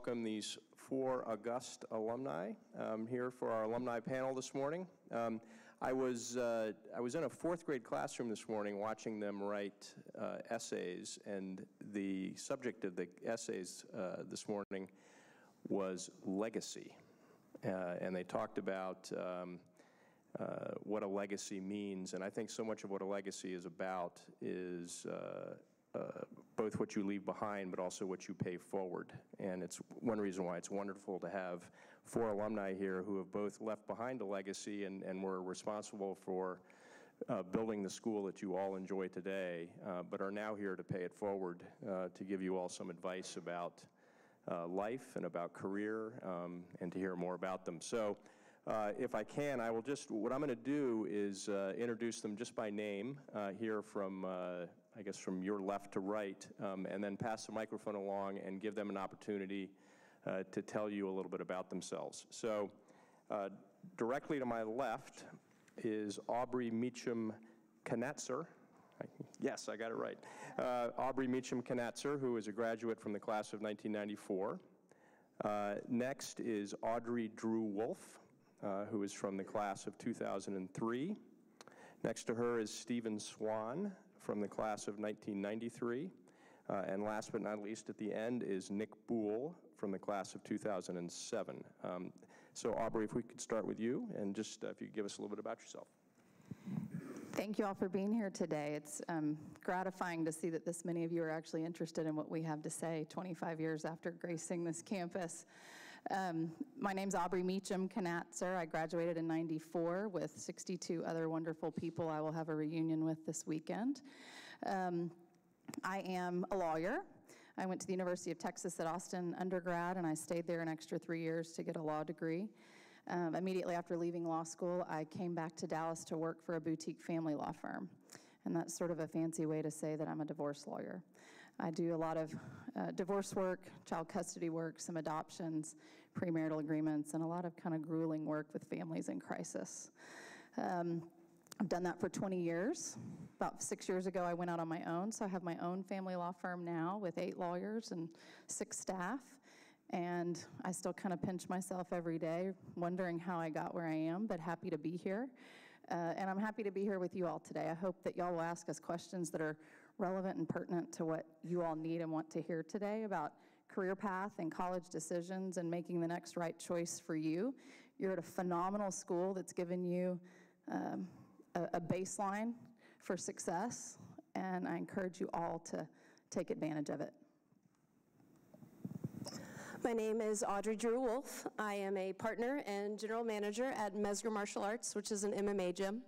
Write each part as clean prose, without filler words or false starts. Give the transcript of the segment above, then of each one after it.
welcome these 4 august alumni here for our alumni panel this morning. I was in a 4th grade classroom this morning watching them write essays, and the subject of the essays this morning was legacy. And they talked about what a legacy means, and I think so much of what a legacy is about is both what you leave behind, but also what you pay forward. And it's one reason why it's wonderful to have 4 alumni here who have both left behind a legacy and were responsible for building the school that you all enjoy today, but are now here to pay it forward, to give you all some advice about life and about career, and to hear more about them. So if I can, I will just, what I'm going to do is introduce them just by name here from, I guess, from your left to right, and then pass the microphone along and give them an opportunity to tell you a little bit about themselves. So directly to my left is Aubrey Meacham-Knatzer. Yes, I got it right. Aubrey Meacham-Knatzer, who is a graduate from the class of 1994. Next is Audrey Drew Wolf, who is from the class of 2003. Next to her is Stephen Swan from the class of 1993. And last but not least at the end is Nick Boole from the class of 2007. So Aubrey, if we could start with you, and just if you could give us a little bit about yourself. Thank you all for being here today. It's gratifying to see that this many of you are actually interested in what we have to say 25 years after gracing this campus. My name's Aubrey Meacham-Knatzer. I graduated in '94 with 62 other wonderful people I will have a reunion with this weekend. I am a lawyer. I went to the University of Texas at Austin undergrad, and I stayed there an extra 3 years to get a law degree. Immediately after leaving law school, I came back to Dallas to work for a boutique family law firm. And that's sort of a fancy way to say that I'm a divorce lawyer. I do a lot of divorce work, child custody work, some adoptions, premarital agreements, and a lot of kind of grueling work with families in crisis. I've done that for 20 years. About 6 years ago, I went out on my own, so I have my own family law firm now with 8 lawyers and 6 staff. And I still kind of pinch myself every day, wondering how I got where I am, but happy to be here. And I'm happy to be here with you all today. I hope that y'all will ask us questions that are relevant and pertinent to what you all need and want to hear today about career path and college decisions and making the next right choice for you. You're at a phenomenal school that's given you a baseline for success, and I encourage you all to take advantage of it. My name is Audrey Drew Wolf. I am a partner and general manager at Mesger Martial Arts, which is an MMA gym.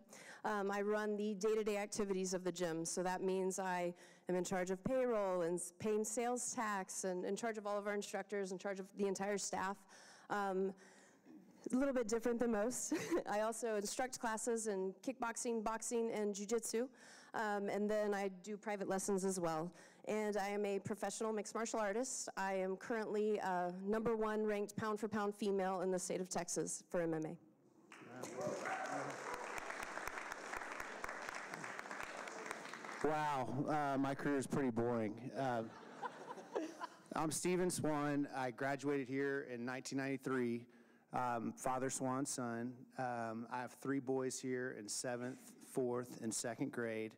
I run the day-to-day activities of the gym, so that means I am in charge of payroll and paying sales tax and in charge of all of our instructors, in charge of the entire staff. A little bit different than most. I also instruct classes in kickboxing, boxing, and jiu-jitsu, and then I do private lessons as well. And I am a professional mixed martial artist. I am currently #1 ranked pound-for-pound female in the state of Texas for MMA. Wow, my career is pretty boring. I'm Stephen Swan. I graduated here in 1993. Father Swan, son. I have 3 boys here in 7th, 4th, and 2nd grade.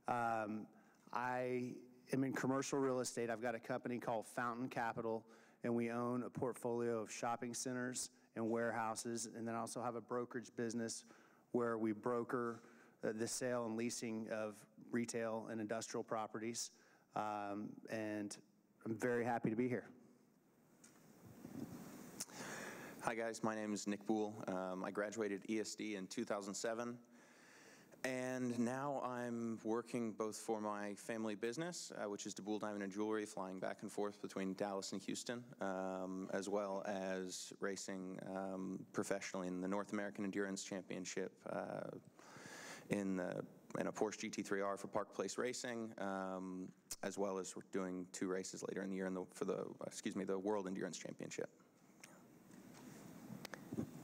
I am in commercial real estate. I've got a company called Fountain Capital, and we own a portfolio of shopping centers and warehouses. And then I also have a brokerage business where we broker the sale and leasing of retail and industrial properties. And I'm very happy to be here. Hi guys, my name is Nick Boole. I graduated ESD in 2007, and now I'm working both for my family business, which is DeBoole Diamond and Jewelry, flying back and forth between Dallas and Houston, as well as racing professionally in the North American Endurance Championship in a Porsche GT3R for Park Place Racing, as well as we're doing 2 races later in the year for the World Endurance Championship.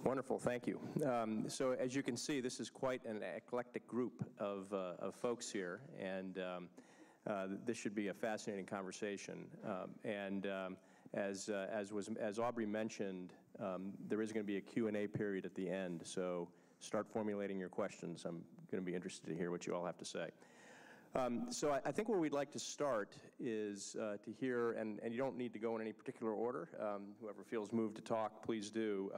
Wonderful, thank you. So as you can see, this is quite an eclectic group of folks here, and this should be a fascinating conversation. as Aubrey mentioned, there is going to be a Q&A period at the end, so start formulating your questions. I'm going to be interested to hear what you all have to say. So I think where we'd like to start is to hear, and you don't need to go in any particular order. Whoever feels moved to talk, please do.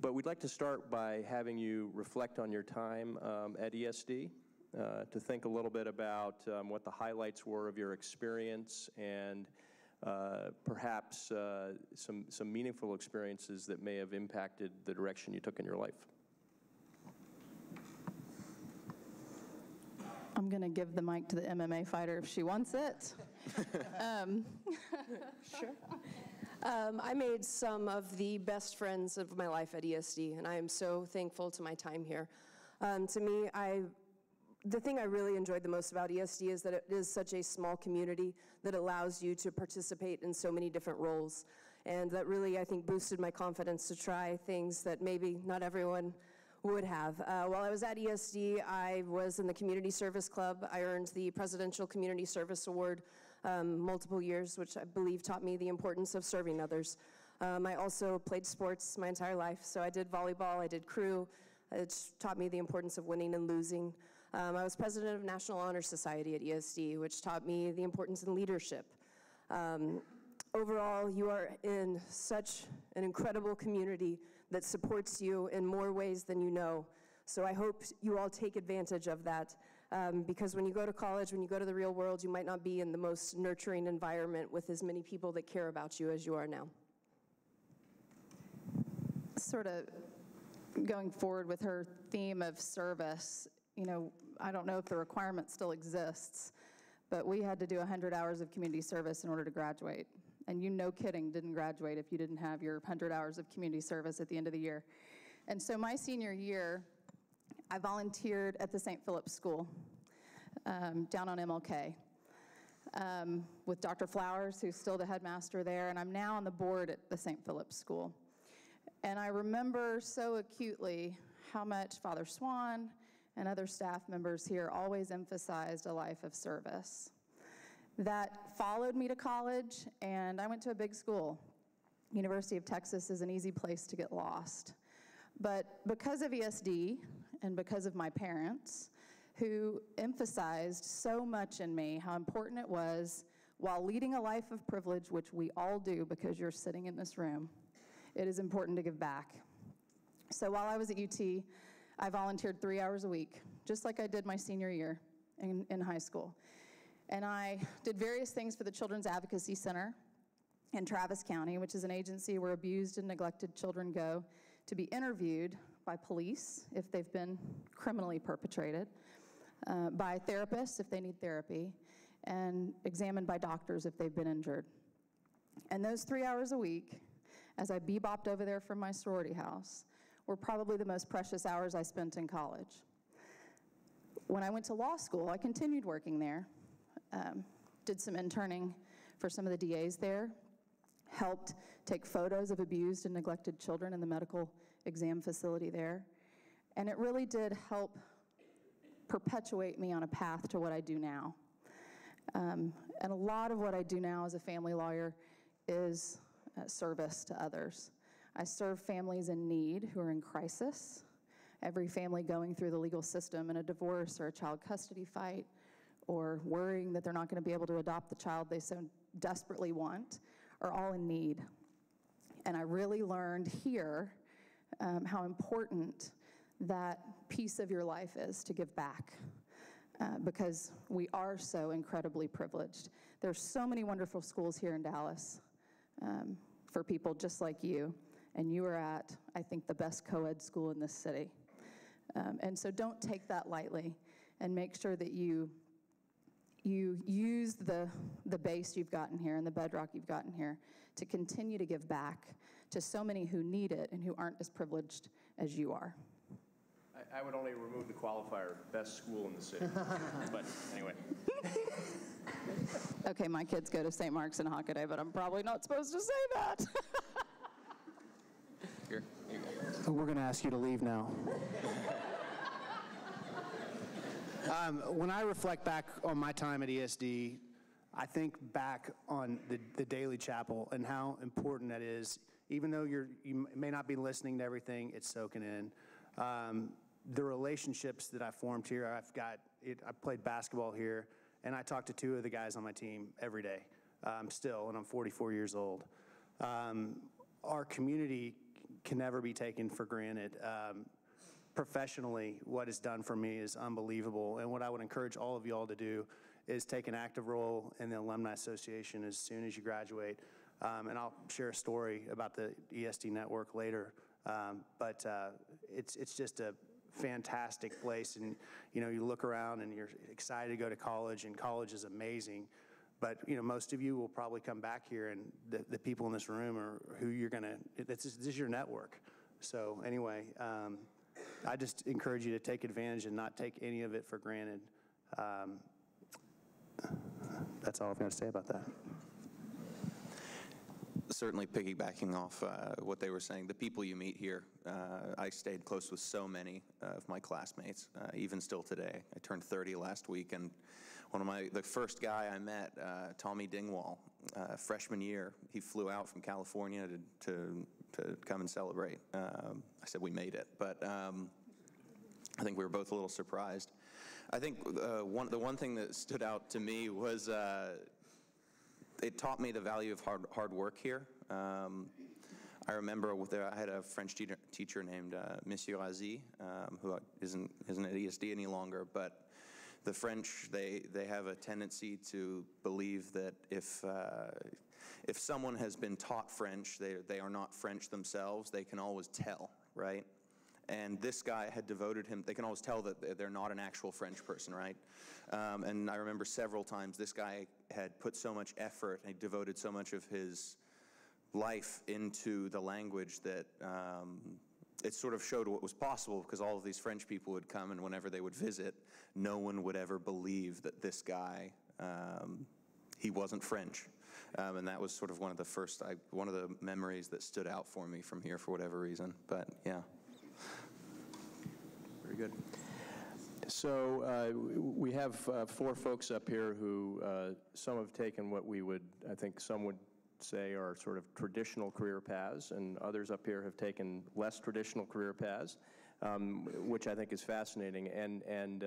But we'd like to start by having you reflect on your time at ESD, to think a little bit about what the highlights were of your experience, and perhaps some meaningful experiences that may have impacted the direction you took in your life. I'm going to give the mic to the MMA fighter if she wants it. Sure. I made some of the best friends of my life at ESD, and I am so thankful to my time here. To me, the thing I really enjoyed the most about ESD is that it is such a small community that allows you to participate in so many different roles. And that really, I think, boosted my confidence to try things that maybe not everyone would have. While I was at ESD, I was in the Community Service Club. I earned the Presidential Community Service Award multiple years, which I believe taught me the importance of serving others. I also played sports my entire life, so I did volleyball, I did crew. It taught me the importance of winning and losing. I was president of National Honor Society at ESD, which taught me the importance in leadership. Overall, you are in such an incredible community that supports you in more ways than you know. So I hope you all take advantage of that, because when you go to college, when you go to the real world, you might not be in the most nurturing environment with as many people that care about you as you are now. Sort of going forward with her theme of service, you know, I don't know if the requirement still exists, but we had to do 100 hours of community service in order to graduate. And you, no kidding, didn't graduate if you didn't have your 100 hours of community service at the end of the year. And so my senior year, I volunteered at the St. Philip's School down on MLK with Dr. Flowers, who's still the headmaster there, and I'm now on the board at the St. Philip's School. And I remember so acutely how much Father Swan and other staff members here always emphasized a life of service. That followed me to college, and I went to a big school. University of Texas is an easy place to get lost. But because of ESD and because of my parents, who emphasized so much in me how important it was, while leading a life of privilege, which we all do because you're sitting in this room, it is important to give back. So while I was at UT, I volunteered 3 hours a week, just like I did my senior year in high school. And I did various things for the Children's Advocacy Center in Travis County, which is an agency where abused and neglected children go to be interviewed by police if they've been criminally perpetrated, by therapists if they need therapy, and examined by doctors if they've been injured. And those 3 hours a week, as I bebopped over there from my sorority house, were probably the most precious hours I spent in college. When I went to law school, I continued working there. Did some interning for some of the DAs there, helped take photos of abused and neglected children in the medical exam facility there, and it really did help perpetuate me on a path to what I do now. And a lot of what I do now as a family lawyer is service to others. I serve families in need who are in crisis, every family going through the legal system in a divorce or a child custody fight, or worrying that they're not going to be able to adopt the child they so desperately want, are all in need. And I really learned here how important that piece of your life is to give back, because we are so incredibly privileged. There's so many wonderful schools here in Dallas for people just like you, and you are at, I think, the best co-ed school in this city. And so don't take that lightly, and make sure that you use the base you've gotten here and the bedrock you've gotten here to continue to give back to so many who need it and who aren't as privileged as you are. I would only remove the qualifier, best school in the city. But anyway. Okay, my kids go to St. Mark's and Hockaday, but I'm probably not supposed to say that. Here you So we're going to ask you to leave now. When I reflect back on my time at ESD, I think back on the daily chapel and how important that is. Even though you may not be listening to everything, it's soaking in. The relationships that I formed here, I played basketball here, and I talk to 2 of the guys on my team every day still, and I'm 44 years old. Our community can never be taken for granted. Professionally, what it's done for me is unbelievable, and what I would encourage all of you all to do is take an active role in the Alumni Association as soon as you graduate. And I'll share a story about the ESD network later. But it's just a fantastic place. And, you look around and you're excited to go to college, and college is amazing. But, most of you will probably come back here, and the people in this room are who you're going to, this is your network. So anyway, I just encourage you to take advantage and not take any of it for granted. That's all I've got to say about that. Certainly piggybacking off what they were saying, the people you meet here, I stayed close with so many of my classmates, even still today. I turned 30 last week, and the first guy I met, Tommy Dingwall, freshman year, he flew out from California to come and celebrate. I said we made it, but I think we were both a little surprised. I think the one thing that stood out to me was it taught me the value of hard work here. I remember I had a French teacher named Monsieur Azi, who isn't at ESD any longer, but the French, they have a tendency to believe that if someone has been taught French, they are not French themselves, they can always tell, right? And this guy had devoted him, they can always tell that they're not an actual French person, right? And I remember several times this guy had put so much effort, and he devoted so much of his life into the language that it sort of showed what was possible, because all of these French people would come, and whenever they would visit, no one would ever believe that this guy, he wasn't French. And that was sort of one of the memories that stood out for me from here for whatever reason, but yeah. Very good. So we have 4 folks up here who some have taken what I think some would say are sort of traditional career paths, and others up here have taken less traditional career paths, which I think is fascinating. And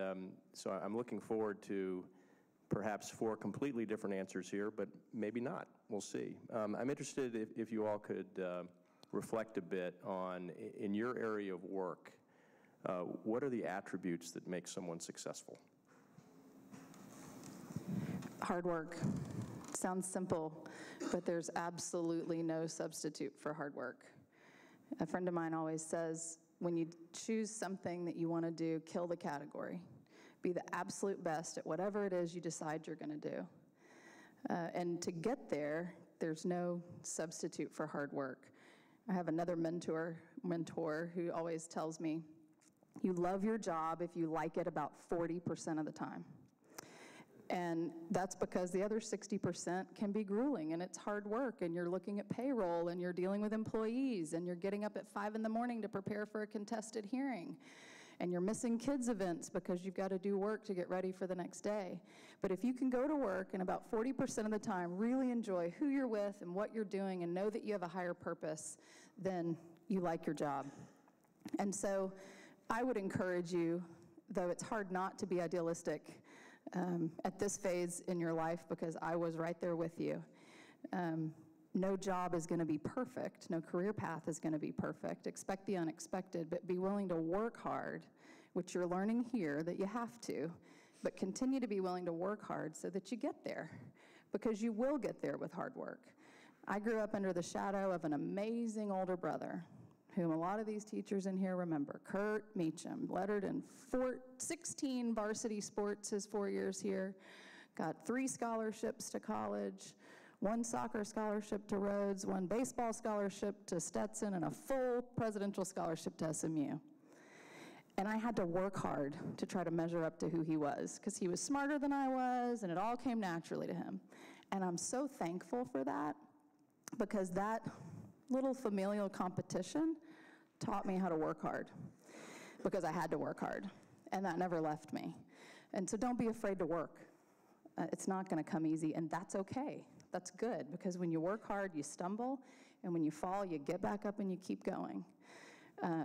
so I'm looking forward to perhaps 4 completely different answers here, but maybe not. We'll see. I'm interested if you all could reflect a bit on, in your area of work, what are the attributes that make someone successful? Hard work. Sounds simple, but there's absolutely no substitute for hard work. A friend of mine always says, when you choose something that you want to do, kill the category. Be the absolute best at whatever it is you decide you're going to do. And to get there, there's no substitute for hard work. I have another mentor who always tells me, you love your job if you like it about 40% of the time. And that's because the other 60% can be grueling, and it's hard work, and you're looking at payroll, and you're dealing with employees, and you're getting up at 5 in the morning to prepare for a contested hearing, and you're missing kids' events because you've got to do work to get ready for the next day. But if you can go to work and about 40% of the time really enjoy who you're with and what you're doing and know that you have a higher purpose, then you like your job. And so I would encourage you, though it's hard not to be idealistic at this phase in your life, because I was right there with you. No job is going to be perfect. No career path is going to be perfect. Expect the unexpected, but be willing to work hard, which you're learning here that you have to, but continue to be willing to work hard so that you get there, because you will get there with hard work. I grew up under the shadow of an amazing older brother, whom a lot of these teachers in here remember, Kurt Meacham, lettered in 16 varsity sports his 4 years here, got 3 scholarships to college, 1 soccer scholarship to Rhodes, 1 baseball scholarship to Stetson, and a full presidential scholarship to SMU. And I had to work hard to try to measure up to who he was, because he was smarter than I was, and it all came naturally to him. And I'm so thankful for that, because that little familial competition taught me how to work hard, because I had to work hard, and that never left me. And so don't be afraid to work. It's not going to come easy, and that's okay. That's good, because when you work hard, you stumble, and when you fall, you get back up and you keep going.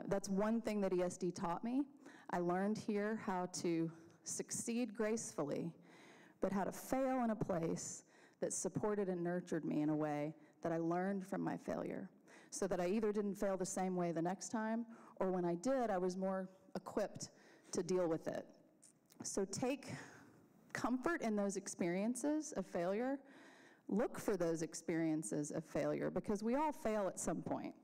That's one thing that ESD taught me. I learned here how to succeed gracefully, but how to fail in a place that supported and nurtured me in a way that I learned from my failure, so that I either didn't fail the same way the next time, or when I did, I was more equipped to deal with it. So take comfort in those experiences of failure. Look for those experiences of failure, because we all fail at some point.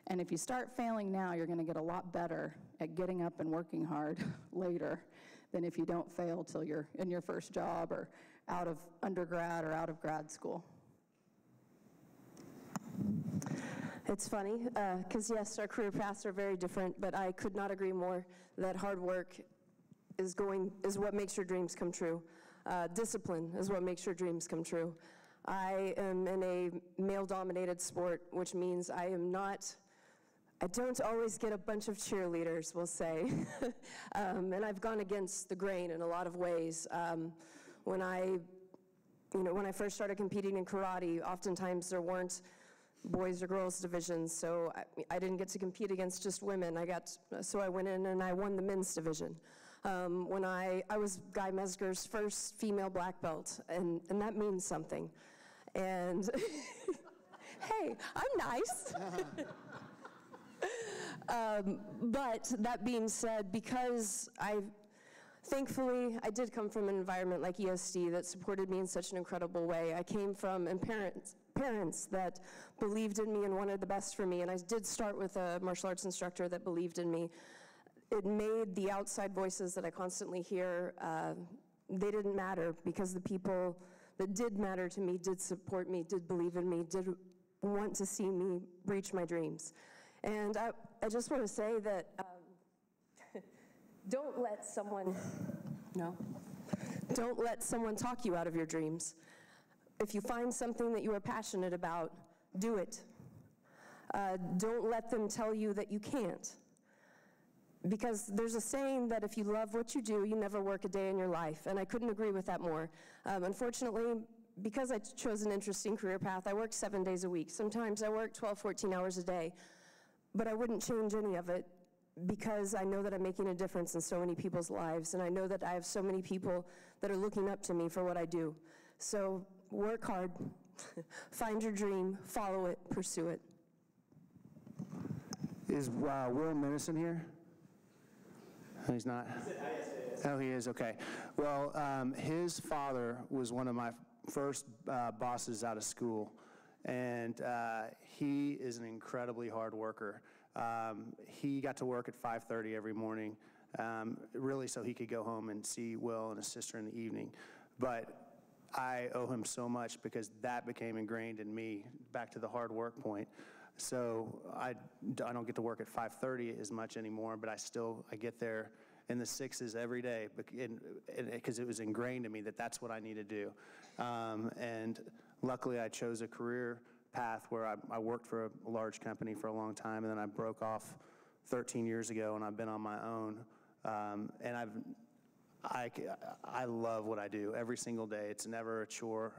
And if you start failing now, you're going to get a lot better at getting up and working hard later than if you don't fail till you're in your first job or out of undergrad or out of grad school. It's funny, because yes, our career paths are very different, but I could not agree more that hard work is what makes your dreams come true. Discipline is what makes your dreams come true. I am in a male-dominated sport, which means I don't always get a bunch of cheerleaders, we'll say. And I've gone against the grain in a lot of ways. When I first started competing in karate, oftentimes there weren't boys or girls divisions, so I didn't get to compete against just women. So I went in and I won the men's division. When I was Guy Mesger's first female black belt, and that means something. And hey, I'm nice. But that being said, because thankfully, I did come from an environment like ESD that supported me in such an incredible way. I came from parents that believed in me and wanted the best for me, and I did start with a martial arts instructor that believed in me. It made the outside voices that I constantly hear, they didn't matter, because the people that did matter to me did support me, did believe in me, did want to see me reach my dreams. And I just want to say that don't let someone talk you out of your dreams. If you find something that you are passionate about, do it. Don't let them tell you that you can't. Because there's a saying that if you love what you do, you never work a day in your life, and I couldn't agree with that more. Unfortunately, because I chose an interesting career path, I work 7 days a week. Sometimes I work 12, 14 hours a day, but I wouldn't change any of it, because I know that I'm making a difference in so many people's lives, and I know that I have so many people that are looking up to me for what I do. So work hard, find your dream, follow it, pursue it. Is Will Minison here? He's not? Oh, he is, okay. Well, his father was one of my first bosses out of school, and he is an incredibly hard worker. He got to work at 5:30 every morning, really so he could go home and see Will and his sister in the evening. But I owe him so much, because that became ingrained in me, back to the hard work point. So I don't get to work at 5:30 as much anymore, but I get there in the 6s every day, because it was ingrained in me that that's what I need to do. And luckily I chose a career path where I worked for a large company for a long time, and then I broke off 13 years ago, and I've been on my own. And I love what I do every single day. It's never a chore.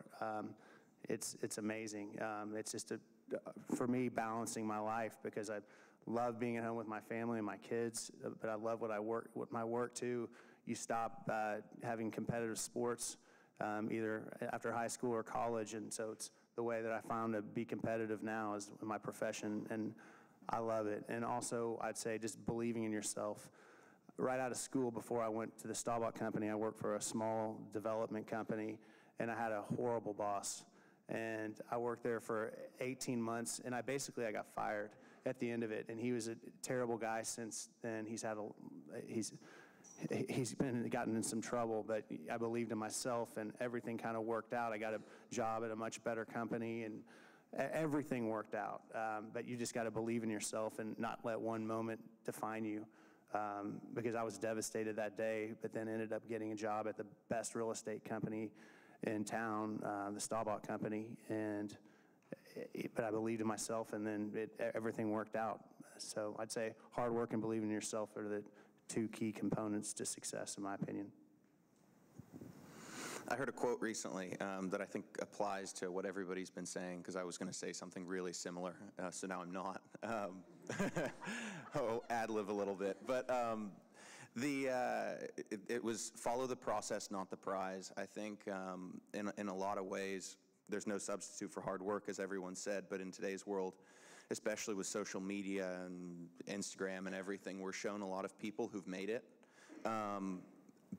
It's amazing. It's just for me, balancing my life, because I love being at home with my family and my kids, but I love what my work too. You stop having competitive sports either after high school or college, and so it's the way that I found to be competitive now is in my profession, and I love it. And also, I'd say just believing in yourself. Right out of school, before I went to the Staubach company, I worked for a small development company, and I had a horrible boss. And I worked there for 18 months, and I got fired at the end of it. And he was a terrible guy since then. He's gotten in some trouble, but I believed in myself, and everything kind of worked out. I got a job at a much better company, and everything worked out. But you just got to believe in yourself and not let one moment define you. Because I was devastated that day, but then ended up getting a job at the best real estate company in town, the Staubach company, but I believed in myself, and then everything worked out. So I'd say hard work and believing in yourself are the two key components to success, in my opinion. I heard a quote recently that I think applies to what everybody's been saying, because I was going to say something really similar, so now I'm not. Ad lib a little bit. But it was follow the process, not the prize. I think in a lot of ways, there's no substitute for hard work, as everyone said, but in today's world, especially with social media and Instagram and everything, we're shown a lot of people who've made it,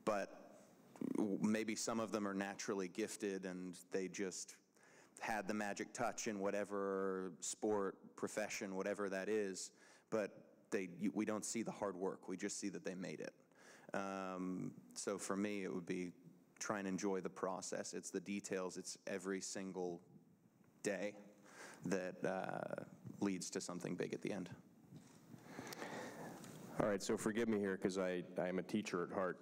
but maybe some of them are naturally gifted and they just had the magic touch in whatever sport, profession, whatever that is, but we don't see the hard work. We just see that they made it. So for me, it would be try and enjoy the process. It's the details. It's every single day that leads to something big at the end. All right, so forgive me here because I am a teacher at heart,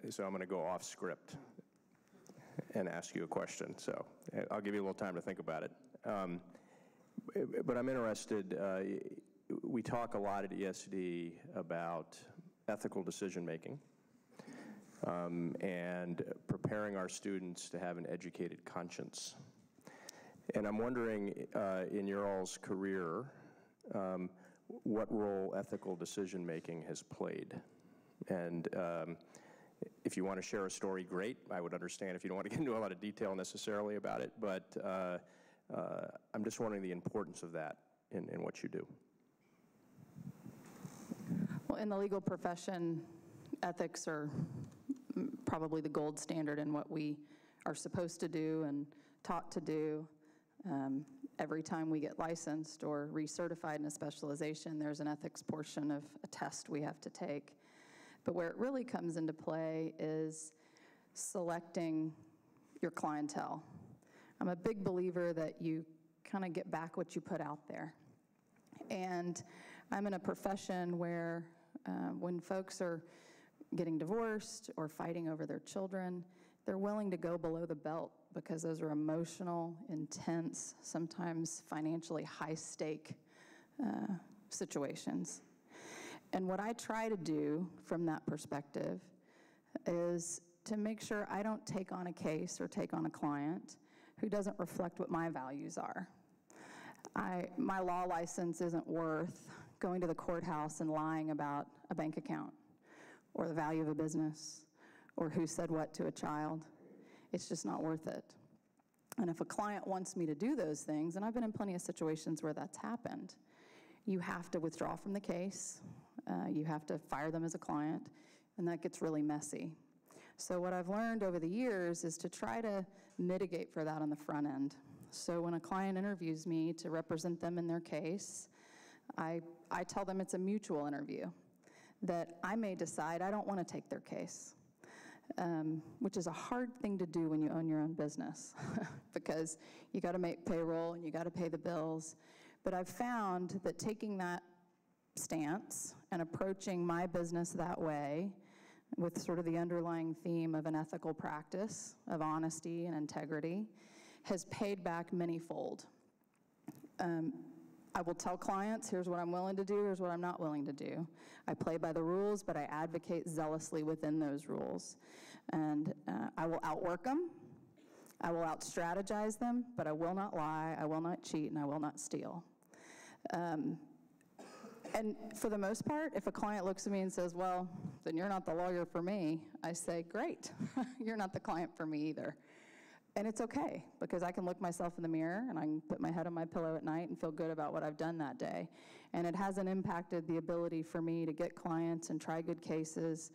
so I'm going to go off script and ask you a question. So I'll give you a little time to think about it. But I'm interested, we talk a lot at ESD about ethical decision-making and preparing our students to have an educated conscience. And I'm wondering, in your all's career, what role ethical decision-making has played. And if you want to share a story, great. I would understand if you don't want to get into a lot of detail necessarily about it, but I'm just wondering the importance of that in what you do. Well, in the legal profession, ethics are probably the gold standard in what we are supposed to do and taught to do. Every time we get licensed or recertified in a specialization, there's an ethics portion of a test we have to take. But where it really comes into play is selecting your clientele. I'm a big believer that you kind of get back what you put out there. And I'm in a profession where when folks are getting divorced or fighting over their children, they're willing to go below the belt because those are emotional, intense, sometimes financially high-stake situations. And what I try to do from that perspective is to make sure I don't take on a case or take on a client who doesn't reflect what my values are. My law license isn't worth going to the courthouse and lying about a bank account or the value of a business or who said what to a child. It's just not worth it. And if a client wants me to do those things, and I've been in plenty of situations where that's happened, you have to withdraw from the case, you have to fire them as a client, and that gets really messy. So what I've learned over the years is to try to mitigate for that on the front end. So when a client interviews me to represent them in their case, I tell them it's a mutual interview, that I may decide I don't want to take their case. Which is a hard thing to do when you own your own business because you got to make payroll and you got to pay the bills. But I've found that taking that stance and approaching my business that way with sort of the underlying theme of an ethical practice of honesty and integrity has paid back manyfold. I will tell clients, here's what I'm willing to do, here's what I'm not willing to do. I play by the rules, but I advocate zealously within those rules. And I will outwork them, I will out-strategize them, but I will not lie, I will not cheat, and I will not steal. And for the most part, if a client looks at me and says, well, then you're not the lawyer for me, I say, great, you're not the client for me either. And it's okay, because I can look myself in the mirror and I can put my head on my pillow at night and feel good about what I've done that day. And it hasn't impacted the ability for me to get clients and try good cases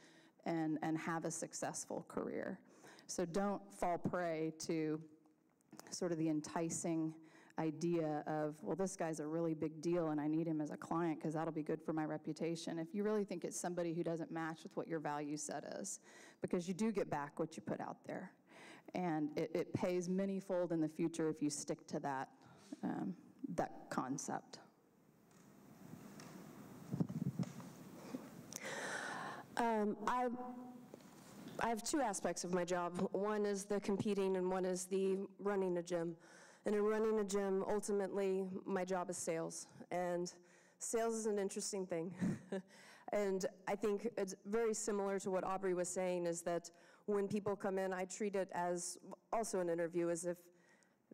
and have a successful career. So don't fall prey to sort of the enticing idea of, well, this guy's a really big deal and I need him as a client because that'll be good for my reputation. If you really think it's somebody who doesn't match with what your value set is, because you do get back what you put out there. And it pays manyfold in the future if you stick to that, that concept. I have two aspects of my job. One is the competing and one is the running a gym. And in running a gym, ultimately, my job is sales. And sales is an interesting thing. And I think it's very similar to what Aubrey was saying, is that when people come in, I treat it as also an interview, as if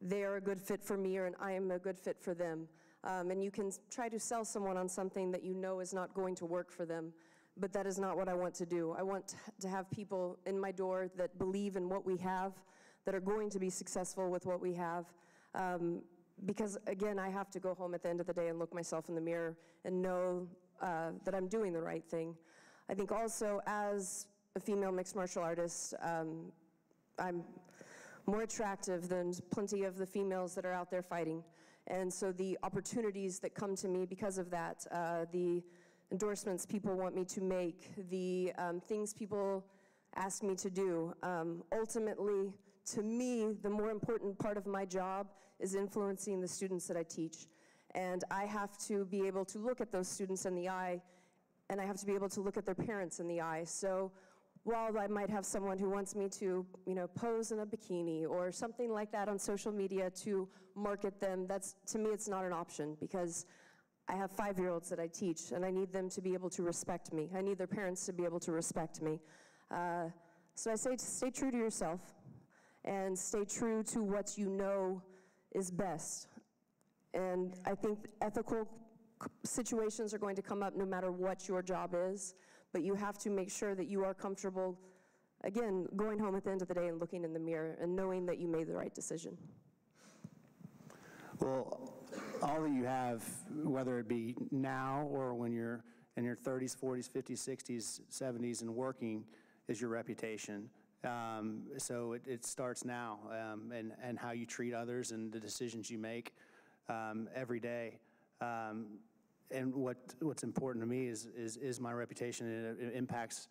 they are a good fit for me or I am a good fit for them. And you can try to sell someone on something that you know is not going to work for them, but that is not what I want to do. I want to have people in my door that believe in what we have, that are going to be successful with what we have. Because again, I have to go home at the end of the day and look myself in the mirror and know that I'm doing the right thing. I think also as a female mixed martial artist, I'm more attractive than plenty of the females that are out there fighting. And so the opportunities that come to me because of that, the endorsements people want me to make, the things people ask me to do, ultimately, to me, the more important part of my job is influencing the students that I teach. And I have to be able to look at those students in the eye, and I have to be able to look at their parents in the eye. So while I might have someone who wants me to, pose in a bikini or something like that on social media to market them, to me, it's not an option, because I have 5-year-olds that I teach, and I need them to be able to respect me. I need their parents to be able to respect me. So I say, stay true to yourself, and stay true to what you know is best. And I think ethical situations are going to come up no matter what your job is, but you have to make sure that you are comfortable, again, going home at the end of the day and looking in the mirror and knowing that you made the right decision. Well, all that you have, whether it be now or when you're in your 30s, 40s, 50s, 60s, 70s and working, is your reputation. So it starts now, and how you treat others and the decisions you make every day. And what's important to me is my reputation, and it impacts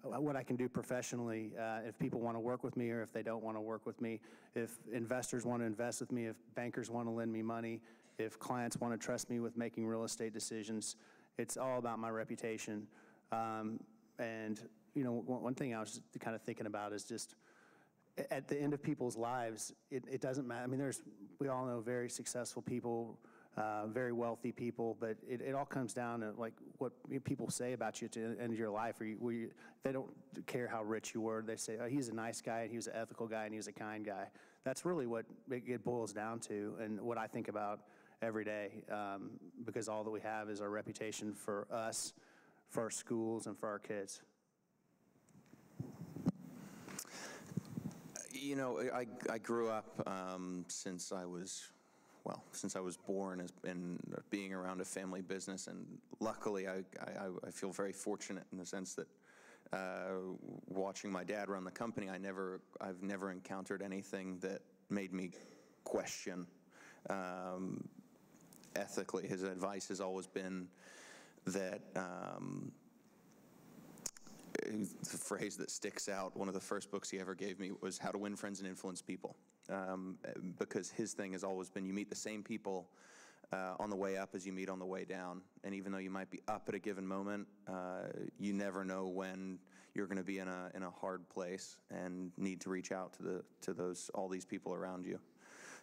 what I can do professionally, if people want to work with me or if they don't want to work with me, if investors want to invest with me, if bankers want to lend me money, if clients want to trust me with making real estate decisions. It's all about my reputation. And one thing I was kind of thinking about is just at the end of people's lives, it doesn't matter. I mean, we all know very successful people, very wealthy people, but it all comes down to like what people say about you at the end of your life. They don't care how rich you were. They say, oh, he's a nice guy, and he was an ethical guy, and he was a kind guy. That's really what it boils down to, and what I think about every day, because all that we have is our reputation for us, for our schools, and for our kids. I grew up since I was born and being around a family business, and luckily I feel very fortunate in the sense that watching my dad run the company, I've never encountered anything that made me question ethically. His advice has always been that the phrase that sticks out, one of the first books he ever gave me was How to Win Friends and Influence People, because his thing has always been you meet the same people on the way up as you meet on the way down, and even though you might be up at a given moment, you never know when you're going to be in a hard place and need to reach out to all these people around you.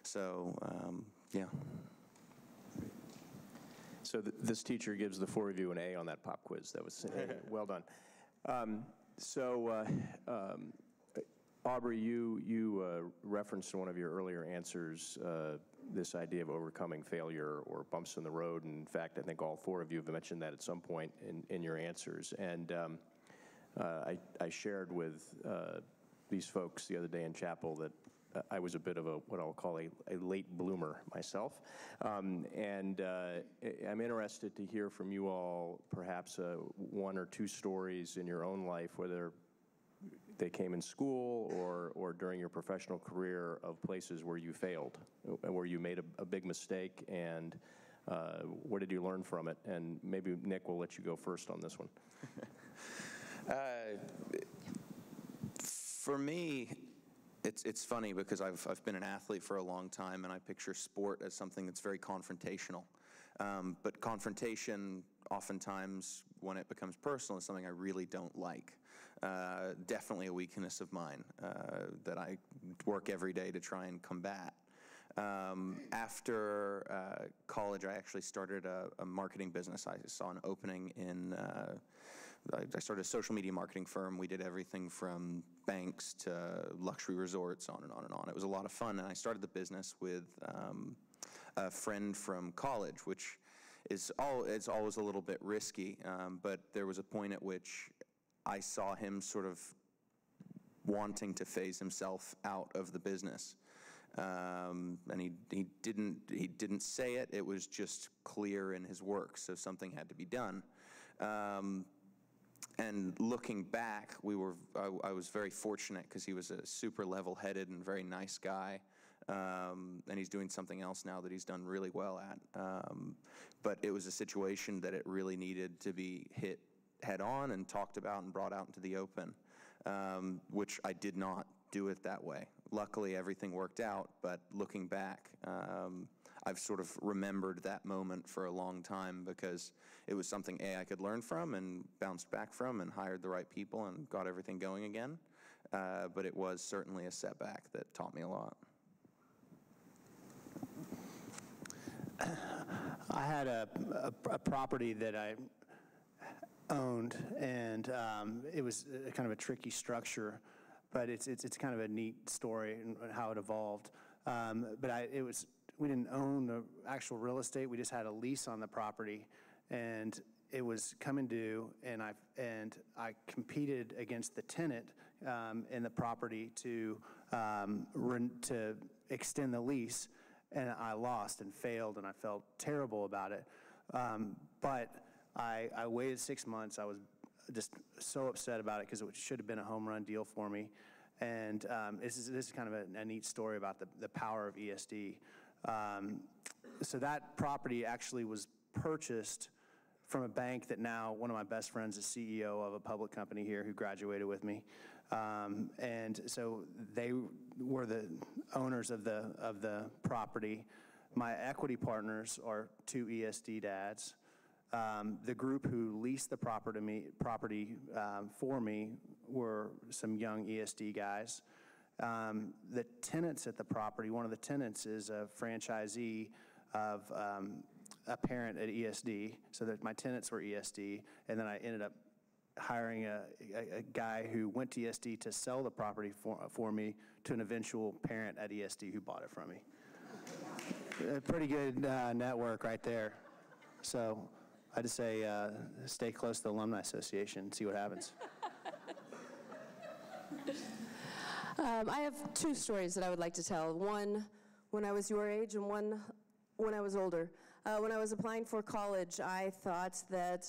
So yeah. So this teacher gives the 4 of you an A on that pop quiz. That was well done. Aubrey, you referenced in one of your earlier answers this idea of overcoming failure or bumps in the road. And in fact, I think all 4 of you have mentioned that at some point in your answers. And I shared with these folks the other day in chapel that I was a bit of what I'll call a late bloomer myself. And I'm interested to hear from you all perhaps 1 or 2 stories in your own life, whether they came in school or during your professional career, of places where you failed, where you made a big mistake, and what did you learn from it? And maybe, Nick, we'll let you go first on this one. For me, it's funny because I've been an athlete for a long time, and I picture sport as something that's very confrontational. But confrontation, oftentimes, when it becomes personal, is something I really don't like. Definitely a weakness of mine that I work every day to try and combat. After college, I actually started a marketing business. I saw an opening in I started a social media marketing firm. We did everything from banks to luxury resorts, on and on and on. It was a lot of fun, and I started the business with a friend from college, which is always a little bit risky, but there was a point at which I saw him sort of wanting to phase himself out of the business. And he didn't say it, it was just clear in his work, so something had to be done. And looking back, I was very fortunate because he was a super level-headed and very nice guy. And he's doing something else now that he's done really well at. But it was a situation that it really needed to be hit head-on and talked about and brought out into the open, which I did not do it that way. Luckily, everything worked out, but looking back, I've sort of remembered that moment for a long time because it was something, I could learn from and bounced back from and hired the right people and got everything going again. But it was certainly a setback that taught me a lot. I had a property that I owned, and it was kind of a tricky structure, but it's kind of a neat story and how it evolved. But we didn't own the actual real estate. We just had a lease on the property, and it was coming due, and I competed against the tenant in the property to extend the lease. And I lost and failed, and I felt terrible about it. But I waited 6 months. I was just so upset about it because it should have been a home run deal for me. And this is kind of a neat story about the power of ESD. So that property actually was purchased from a bank that now one of my best friends is CEO of a public company here who graduated with me. And so they were the owners of the property. My equity partners are 2 ESD dads. The group who leased the property for me were some young ESD guys. The tenants at the property, one of the tenants is a franchisee of a parent at ESD, so that my tenants were ESD, and then I ended up hiring a guy who went to ESD to sell the property for me to an eventual parent at ESD who bought it from me. A pretty good network right there. So I just say stay close to the Alumni Association and see what happens. I have 2 stories that I would like to tell. One when I was your age and one when I was older. When I was applying for college, I thought that,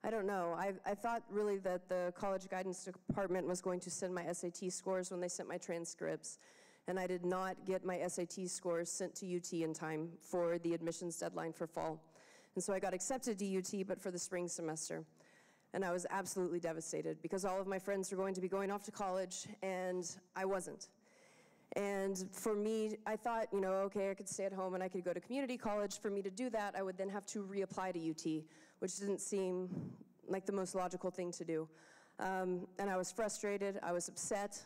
I don't know, I thought really that the college guidance department was going to send my SAT scores when they sent my transcripts, and I did not get my SAT scores sent to UT in time for the admissions deadline for fall. And so I got accepted to UT, but for the spring semester. And I was absolutely devastated because all of my friends were going to be going off to college, and I wasn't. And for me, I thought, okay, I could stay at home and I could go to community college. For me to do that, I would then have to reapply to UT, which didn't seem like the most logical thing to do. And I was frustrated, I was upset.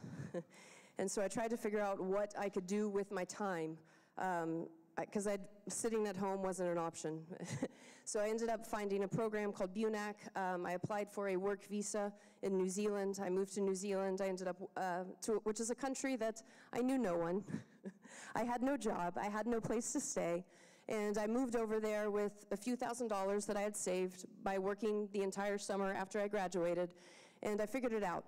And so I tried to figure out what I could do with my time, because sitting at home wasn't an option. So I ended up finding a program called BUNAC. I applied for a work visa in New Zealand. I moved to New Zealand. I ended up which is a country that I knew no one. I had no job. I had no place to stay. And I moved over there with a few $1,000s that I had saved by working the entire summer after I graduated. And I figured it out.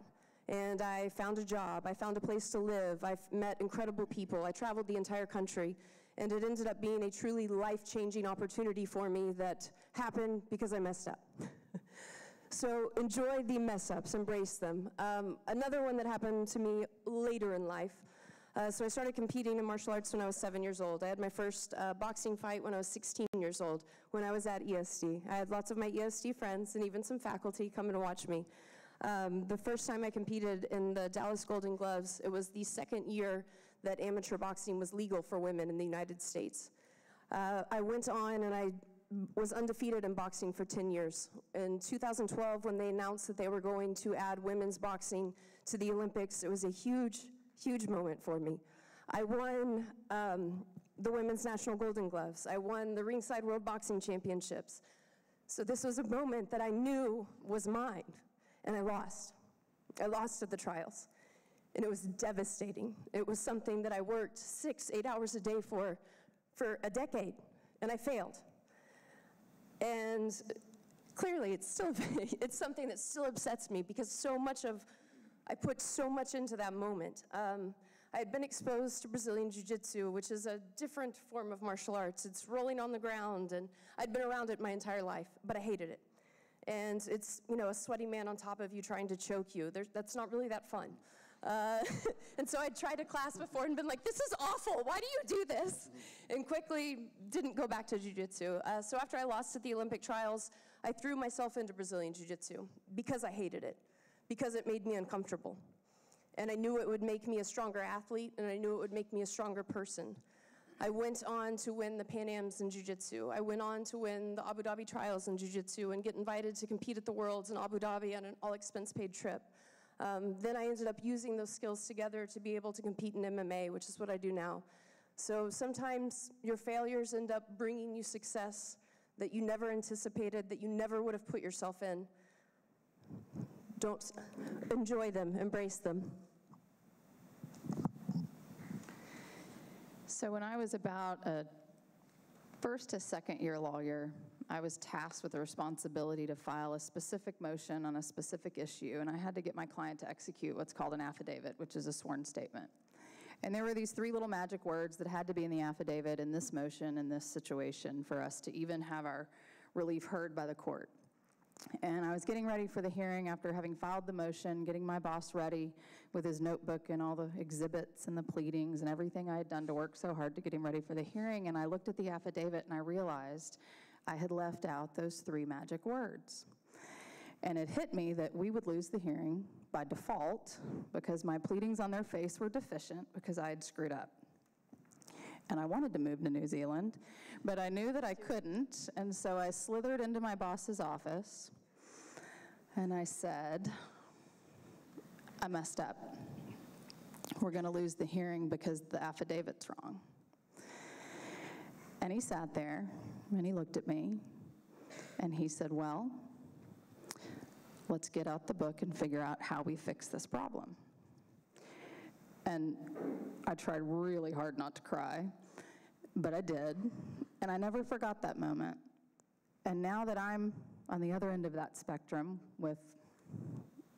And I found a job. I found a place to live. I met incredible people. I traveled the entire country. And it ended up being a truly life-changing opportunity for me that happened because I messed up. So enjoy the mess-ups, embrace them. Another one that happened to me later in life. So I started competing in martial arts when I was 7 years old. I had my first boxing fight when I was 16 years old, when I was at ESD. I had lots of my ESD friends and even some faculty come and watch me. The first time I competed in the Dallas Golden Gloves, it was the second year that amateur boxing was legal for women in the United States. I went on and I was undefeated in boxing for 10 years. In 2012, when they announced that they were going to add women's boxing to the Olympics, it was a huge, huge moment for me. I won the Women's National Golden Gloves. I won the Ringside World Boxing Championships. So this was a moment that I knew was mine. and I lost. I lost at the trials, and it was devastating. It was something that I worked 6-8 hours a day for a decade, and I failed. And clearly, it's something that still upsets me because I put so much into that moment. I had been exposed to Brazilian Jiu-Jitsu, which is a different form of martial arts. It's rolling on the ground, and I'd been around it my entire life, but I hated it. And it's, a sweaty man on top of you trying to choke you. That's not really that fun. And so I'd tried a class before and been like, this is awful, why do you do this? And quickly didn't go back to Jiu-Jitsu. So after I lost at the Olympic trials, I threw myself into Brazilian Jiu-Jitsu because I hated it, because it made me uncomfortable. And I knew it would make me a stronger athlete, and I knew it would make me a stronger person. I went on to win the Pan Ams in Jiu-Jitsu. I went on to win the Abu Dhabi trials in Jiu-Jitsu and get invited to compete at the Worlds in Abu Dhabi on an all-expense-paid trip. Then I ended up using those skills together to be able to compete in MMA, which is what I do now. So sometimes your failures end up bringing you success that you never anticipated, that you never would have put yourself in. Don't enjoy them, embrace them. So when I was about a first to second year lawyer, I was tasked with the responsibility to file a specific motion on a specific issue, and I had to get my client to execute what's called an affidavit, which is a sworn statement. And there were these 3 little magic words that had to be in the affidavit in this motion, in this situation, for us to even have our relief heard by the court. And I was getting ready for the hearing after having filed the motion, getting my boss ready with his notebook and all the exhibits and the pleadings and everything I had done to work so hard to get him ready for the hearing. And I looked at the affidavit and I realized I had left out those 3 magic words. And it hit me that we would lose the hearing by default because my pleadings on their face were deficient because I had screwed up. And I wanted to move to New Zealand, but I knew that I couldn't, and so I slithered into my boss's office, and I said, I messed up. We're going to lose the hearing because the affidavit's wrong. And he sat there, and he looked at me, and he said, well, let's get out the book and figure out how we fix this problem. And I tried really hard not to cry, but I did, and I never forgot that moment. And now that I'm on the other end of that spectrum with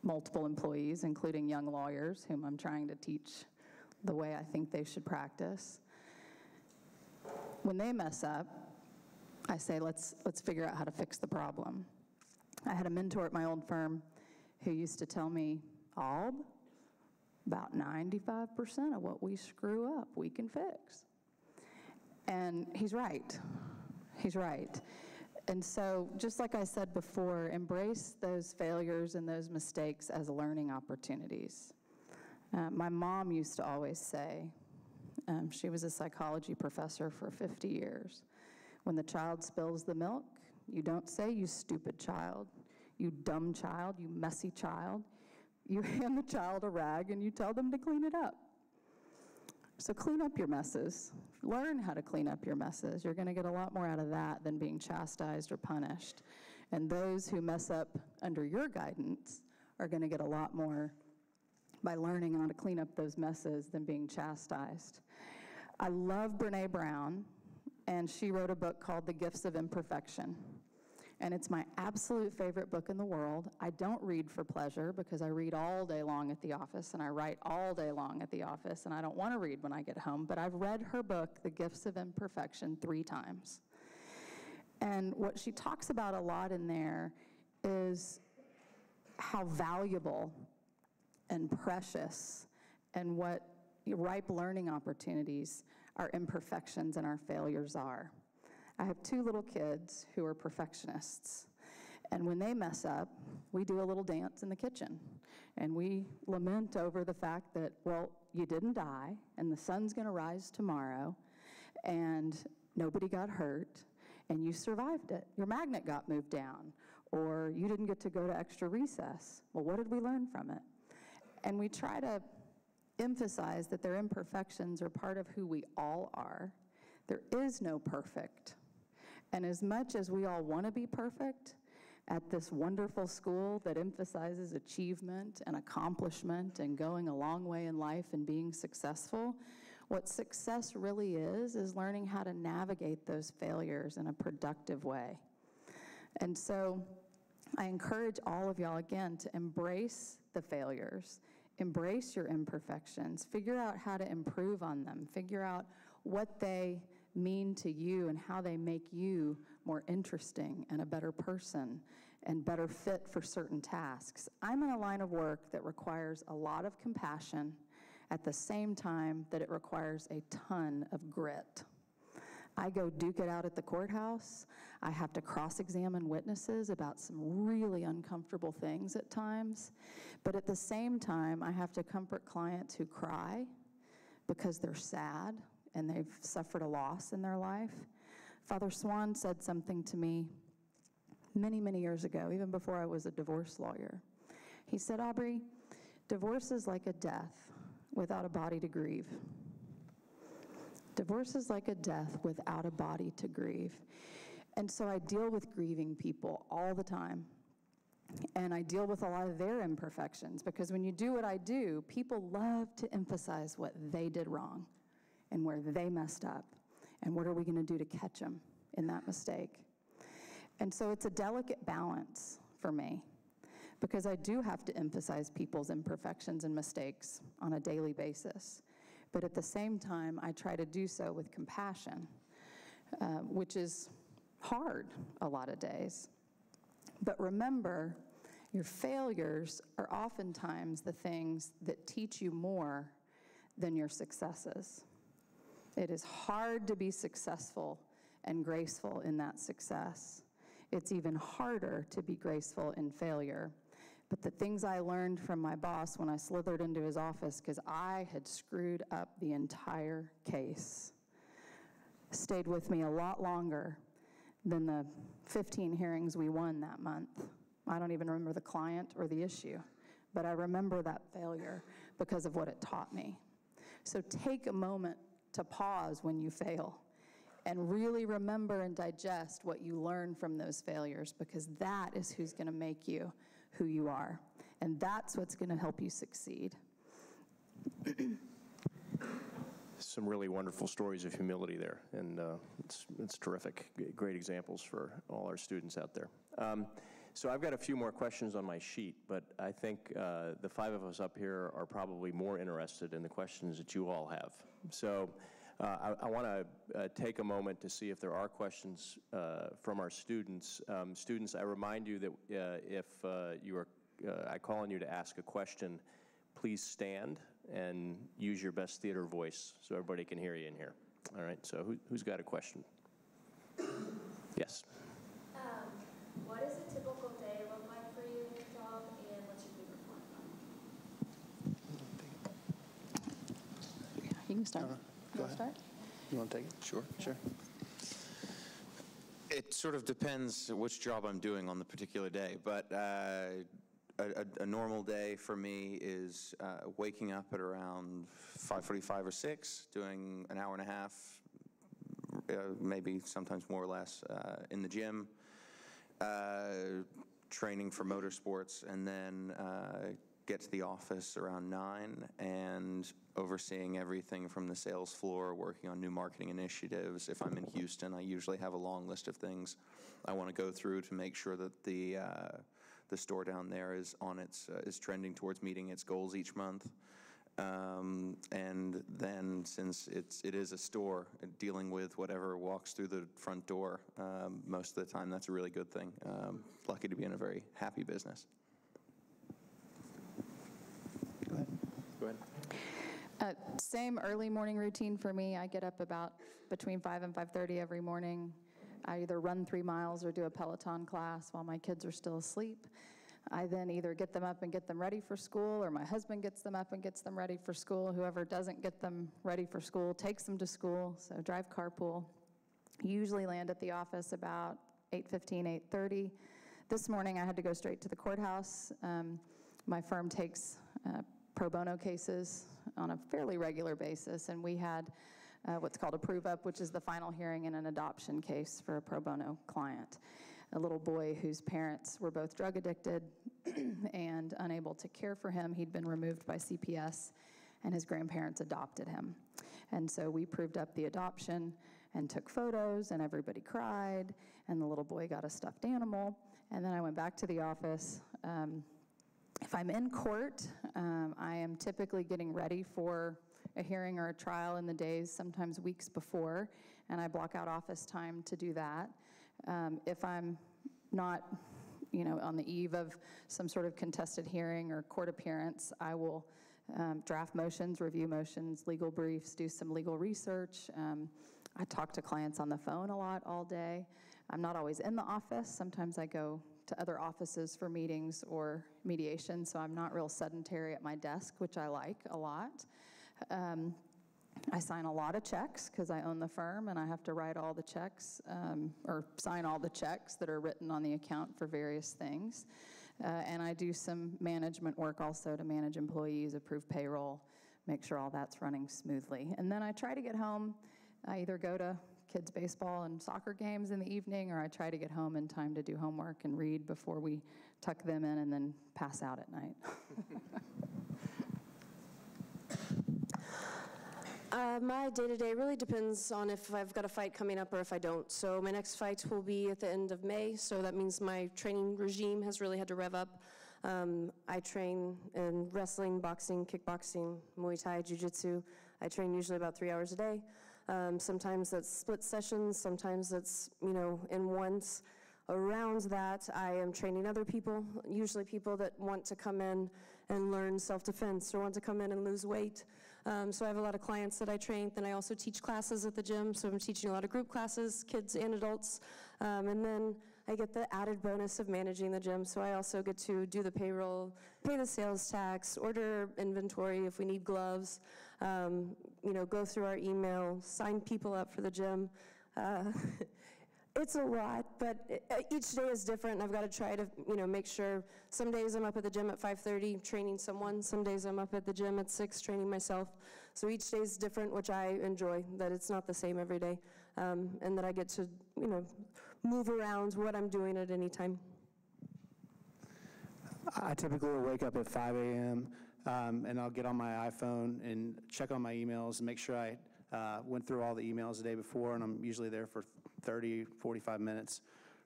multiple employees, including young lawyers, whom I'm trying to teach the way I think they should practice, when they mess up, I say, let's figure out how to fix the problem. I had a mentor at my old firm who used to tell me, Alb, about 95% of what we screw up, we can fix. And he's right. He's right. And so, just like I said before, embrace those failures and those mistakes as learning opportunities. My mom used to always say, she was a psychology professor for 50 years, when the child spills the milk, you don't say, you stupid child, you dumb child, you messy child. You hand the child a rag and you tell them to clean it up. So clean up your messes. Learn how to clean up your messes. You're going to get a lot more out of that than being chastised or punished. And those who mess up under your guidance are going to get a lot more by learning how to clean up those messes than being chastised. I love Brené Brown, and she wrote a book called The Gifts of Imperfection. And it's my absolute favorite book in the world. I don't read for pleasure because I read all day long at the office and I write all day long at the office and I don't want to read when I get home, but I've read her book, The Gifts of Imperfection, 3 times. And what she talks about a lot in there is how valuable and precious and what ripe learning opportunities our imperfections and our failures are. I have 2 little kids who are perfectionists, and when they mess up, we do a little dance in the kitchen, and we lament over the fact that, well, you didn't die, and the sun's going to rise tomorrow, and nobody got hurt, and you survived it. Your magnet got moved down, or you didn't get to go to extra recess. Well, what did we learn from it? And we try to emphasize that their imperfections are part of who we all are. There is no perfect. And as much as we all want to be perfect, at this wonderful school that emphasizes achievement and accomplishment and going a long way in life and being successful. What success really is learning how to navigate those failures in a productive way. And so I encourage all of y'all, again, to embrace the failures, embrace your imperfections, figure out how to improve on them, figure out what they mean to you and how they make you more interesting and a better person and better fit for certain tasks. I'm in a line of work that requires a lot of compassion at the same time that it requires a ton of grit. I go duke it out at the courthouse. I have to cross-examine witnesses about some really uncomfortable things at times. But at the same time, I have to comfort clients who cry because they're sad and they've suffered a loss in their life. Father Swan said something to me many, many years ago, even before I was a divorce lawyer. He said, Aubrey, divorce is like a death without a body to grieve. Divorce is like a death without a body to grieve. And so I deal with grieving people all the time. And I deal with a lot of their imperfections, because when you do what I do, people love to emphasize what they did wrong and where they messed up and what are we going to do to catch them in that mistake. And so it's a delicate balance for me, because I do have to emphasize people's imperfections and mistakes on a daily basis. But at the same time, I try to do so with compassion, which is hard a lot of days. But remember, your failures are oftentimes the things that teach you more than your successes. It is hard to be successful and graceful in that success. It's even harder to be graceful in failure. But the things I learned from my boss when I slithered into his office, because I had screwed up the entire case, stayed with me a lot longer than the 15 hearings we won that month. I don't even remember the client or the issue, but I remember that failure because of what it taught me. So take a moment to pause when you fail and really remember and digest what you learn from those failures, because that is who's going to make you who you are, and that's what's going to help you succeed. Some really wonderful stories of humility there, and it's terrific. Great examples for all our students out there. So I've got a few more questions on my sheet, but I think the five of us up here are probably more interested in the questions that you all have. So I want to take a moment to see if there are questions from our students. Students, I remind you that if I call on you to ask a question, please stand and use your best theater voice so everybody can hear you in here. All right, so who's got a question? Yes. What does a typical day look like for you in your job, and what's your favorite part? You can start. Go ahead. Start? You want to take it? Sure. It sort of depends which job I'm doing on the particular day, but a normal day for me is waking up at around 5:45 or 6, doing an hour and a half, maybe sometimes more or less, in the gym, training for motorsports, and then get to the office around 9 and overseeing everything from the sales floor, working on new marketing initiatives. If I'm in Houston, I usually have a long list of things I want to go through to make sure that the store down there is on is trending towards meeting its goals each month. And then, since it is a store, dealing with whatever walks through the front door, most of the time that's a really good thing. Lucky to be in a very happy business. Go ahead. Same early morning routine for me. I get up about between 5 and 5:30 every morning. I either run 3 miles or do a Peloton class while my kids are still asleep. I then either get them up and get them ready for school, or my husband gets them up and gets them ready for school. Whoever doesn't get them ready for school takes them to school, so drive carpool. Usually land at the office about 8:15, 8:30. This morning I had to go straight to the courthouse. My firm takes pro bono cases on a fairly regular basis, and we had what's called a prove-up, which is the final hearing in an adoption case for a pro bono client. a little boy whose parents were both drug addicted and unable to care for him. He'd been removed by CPS, and his grandparents adopted him. And so we proved up the adoption and took photos, and everybody cried, and the little boy got a stuffed animal. And then I went back to the office. If I'm in court, I am typically getting ready for a hearing or a trial in the days, sometimes weeks before, and I block out office time to do that. If I'm not, on the eve of some sort of contested hearing or court appearance, I will draft motions, review motions, legal briefs, do some legal research. I talk to clients on the phone a lot all day. I'm not always in the office. Sometimes I go to other offices for meetings or mediation, so I'm not real sedentary at my desk, which I like a lot. I sign a lot of checks because I own the firm, and I have to write all the checks or sign all the checks that are written on the account for various things. And I do some management work also to manage employees, approve payroll, make sure all that's running smoothly. And then I try to get home. I either go to kids' baseball and soccer games in the evening, or I try to get home in time to do homework and read before we tuck them in and then pass out at night. My day-to-day really depends on if I've got a fight coming up or if I don't. So my next fight will be at the end of May, so that means my training regime has really had to rev up. I train in wrestling, boxing, kickboxing, Muay Thai, Jiu-Jitsu. I train usually about 3 hours a day. Sometimes that's split sessions, sometimes that's, in once. Around that, I am training other people, usually people that want to come in and learn self-defense or want to come in and lose weight. So I have a lot of clients that I train. Then I also teach classes at the gym, so I'm teaching a lot of group classes, kids and adults. And then I get the added bonus of managing the gym, so I also get to do the payroll, pay the sales tax, order inventory if we need gloves, go through our email, sign people up for the gym. It's a lot, but each day is different. I've got to try to, make sure. Some days I'm up at the gym at 5:30 training someone. Some days I'm up at the gym at 6 training myself. So each day is different, which I enjoy, that it's not the same every day, and that I get to, move around what I'm doing at any time. I typically will wake up at 5 a.m., and I'll get on my iPhone and check on my emails and make sure I went through all the emails the day before, and I'm usually there for 30, 45 minutes.